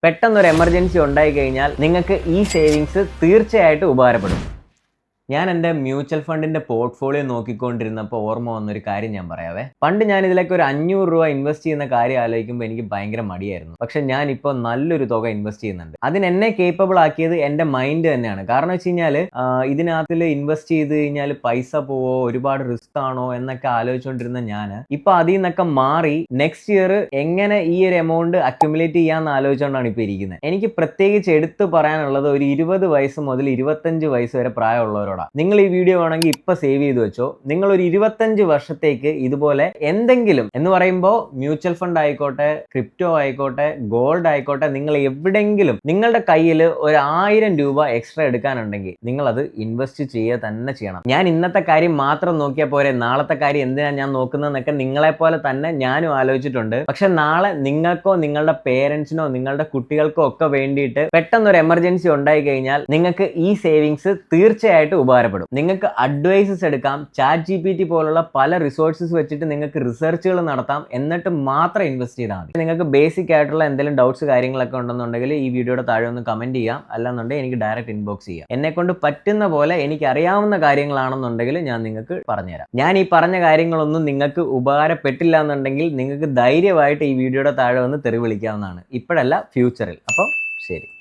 പെട്ടെന്നൊരു എമർജൻസി ഉണ്ടായി കഴിഞ്ഞാൽ നിങ്ങൾക്ക് ഈ സേവിങ്സ് തീർച്ചയായിട്ടും ഉപകാരപ്പെടും. ഞാൻ എൻ്റെ മ്യൂച്വൽ ഫണ്ടിൻ്റെ പോർട്ട്ഫോളിയോ നോക്കിക്കൊണ്ടിരുന്നപ്പോൾ ഓർമ്മ വന്നൊരു കാര്യം ഞാൻ പറയാവേ. പണ്ട് ഞാൻ ഇതിലേക്ക് ഒരു 500 രൂപ ഇൻവെസ്റ്റ് ചെയ്യുന്ന കാര്യം ആലോചിക്കുമ്പോൾ എനിക്ക് ഭയങ്കര മടിയായിരുന്നു. പക്ഷെ ഞാനിപ്പോൾ നല്ലൊരു തുക ഇൻവെസ്റ്റ് ചെയ്യുന്നുണ്ട്. അതിന് എന്നെ കേപ്പബിൾ ആക്കിയത് എൻ്റെ മൈൻഡ് തന്നെയാണ്. കാരണം വെച്ച് കഴിഞ്ഞാൽ ഇതിനകത്തിൽ ഇൻവെസ്റ്റ് ചെയ്ത് കഴിഞ്ഞാൽ പൈസ പോവോ, ഒരുപാട് റിസ്ക് ആണോ എന്നൊക്കെ ആലോചിച്ചുകൊണ്ടിരുന്ന ഞാൻ ഇപ്പോൾ അതിൽ നിന്നൊക്കെ മാറി നെക്സ്റ്റ് ഇയർ എങ്ങനെ ഈ ഒരു എമൗണ്ട് അക്യുമുലേറ്റ് ചെയ്യാമെന്ന് ആലോചിച്ചുകൊണ്ടാണ് ഇപ്പോൾ ഇരിക്കുന്നത്. എനിക്ക് പ്രത്യേകിച്ച് എടുത്തു പറയാനുള്ളത് ഒരു 20 വയസ്സ് മുതൽ 25 വയസ്സ് വരെ പ്രായമുള്ളവരോട്. നിങ്ങൾ ഈ വീഡിയോ വേണമെങ്കിൽ ഇപ്പൊ സേവ് ചെയ്ത് വെച്ചോ. നിങ്ങൾ ഒരു 25 വർഷത്തേക്ക് ഇതുപോലെ എന്തെങ്കിലും എന്ന് പറയുമ്പോൾ മ്യൂച്വൽ ഫണ്ട് ആയിക്കോട്ടെ, ക്രിപ്റ്റോ ആയിക്കോട്ടെ, ഗോൾഡ് ആയിക്കോട്ടെ, നിങ്ങൾ എവിടെയെങ്കിലും നിങ്ങളുടെ കയ്യിൽ ഒരു 1000 രൂപ എക്സ്ട്രാ എടുക്കാനുണ്ടെങ്കിൽ നിങ്ങൾ അത് ഇൻവെസ്റ്റ് ചെയ്യുക തന്നെ ചെയ്യണം. ഞാൻ ഇന്നത്തെ കാര്യം മാത്രം നോക്കിയാൽ പോരെ, നാളത്തെ കാര്യം എന്തിനാണ് ഞാൻ നോക്കുന്നതെന്നൊക്കെ നിങ്ങളെ പോലെ തന്നെ ഞാനും ആലോചിച്ചിട്ടുണ്ട്. പക്ഷെ നാളെ നിങ്ങൾക്കോ നിങ്ങളുടെ പേരൻസിനോ നിങ്ങളുടെ കുട്ടികൾക്കോ ഒക്കെ വേണ്ടിയിട്ട് പെട്ടെന്നൊരു എമർജൻസി ഉണ്ടായി കഴിഞ്ഞാൽ നിങ്ങൾക്ക് ഈ സേവിങ്സ് തീർച്ചയായിട്ടും ഉപകാരപ്പെടും. നിങ്ങൾക്ക് അഡ്വൈസസ് എടുക്കാം. ചാറ്റ് GPT പോലുള്ള പല റിസോഴ്സസ് വെച്ചിട്ട് നിങ്ങൾക്ക് റിസർച്ചുകൾ നടത്താം. എന്നിട്ട് മാത്രം ഇൻവെസ്റ്റ് ചെയ്താൽ മതി. നിങ്ങൾക്ക് ബേസിക് ആയിട്ടുള്ള എന്തെങ്കിലും ഡൗട്ട്സ് കാര്യങ്ങളൊക്കെ ഉണ്ടെന്നുണ്ടെങ്കിൽ ഈ വീഡിയോയുടെ താഴെ ഒന്ന് കമന്റ് ചെയ്യാം. അല്ലാന്നുണ്ടെങ്കിൽ എനിക്ക് ഡയറക്റ്റ് ഇൻബോക്സ് ചെയ്യാം. എന്നെ കൊണ്ട് പറ്റുന്ന പോലെ എനിക്ക് അറിയാവുന്ന കാര്യങ്ങളാണെന്നുണ്ടെങ്കിൽ ഞാൻ നിങ്ങൾക്ക് പറഞ്ഞുതരാം. ഞാൻ ഈ പറഞ്ഞ കാര്യങ്ങളൊന്നും നിങ്ങൾക്ക് ഉപകാരപ്പെട്ടില്ല എന്നുണ്ടെങ്കിൽ നിങ്ങൾക്ക് ധൈര്യമായിട്ട് ഈ വീഡിയോയുടെ താഴെ വന്ന് തെറി വിളിക്കാവുന്നതാണ്. ഇപ്പോഴല്ല, ഫ്യൂച്ചറിൽ. അപ്പം ശരി.